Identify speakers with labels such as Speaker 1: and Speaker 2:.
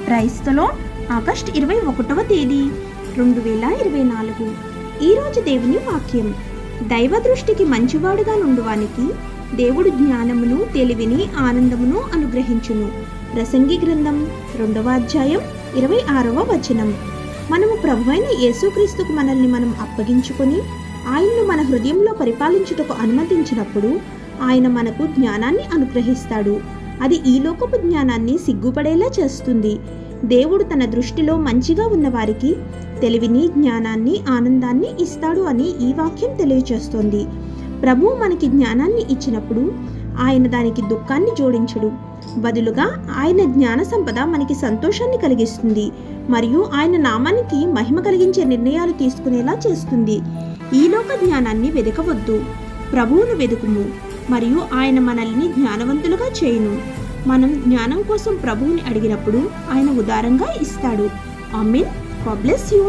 Speaker 1: క్రైస్తలో August 21వ తేదీ 2024. ఈరోజు దేవుని వాక్యం. దైవ దృష్టికి మంచివాడుగా నుండువానికి దేవుడు జ్ఞానమును, తెలివిని, ఆనందమును అనుగ్రహించును. ప్రసంగి గ్రంథం 2వ అధ్యాయం 26వ వచనం. మనము ప్రభువైన యేసుక్రీస్తుకు మనల్ని మనం అప్పగించుకొని ఆయన్ను మన హృదయంలో పరిపాలించుటకు అనుమతించినప్పుడు ఆయన మనకు జ్ఞానాన్ని అనుగ్రహిస్తాడు. అది ఈ లోకపు జ్ఞానాన్ని సిగ్గుపడేలా చేస్తుంది. దేవుడు తన దృష్టిలో మంచిగా ఉన్నవారికి తెలివిని, జ్ఞానాన్ని, ఆనందాన్ని ఇస్తాడు అని ఈ వాక్యం తెలియచేస్తోంది. ప్రభువు మనకి జ్ఞానాన్ని ఇచ్చినప్పుడు ఆయన దానికి దుఃఖాన్ని జోడించడు. బదులుగా ఆయన జ్ఞాన సంపద మనకి సంతోషాన్ని కలిగిస్తుంది మరియు ఆయన నామానికి మహిమ కలిగించే నిర్ణయాలు తీసుకునేలా చేస్తుంది. ఈ లోక జ్ఞానాన్ని వెదకవద్దు, ప్రభువును వెదుకుము మరియు ఆయన మనల్ని జ్ఞానవంతులుగా చేయును. మనం జ్ఞానం కోసం ప్రభువుని అడిగినప్పుడు ఆయన ఉదారంగా ఇస్తాడు. ఆమేన్. God bless you.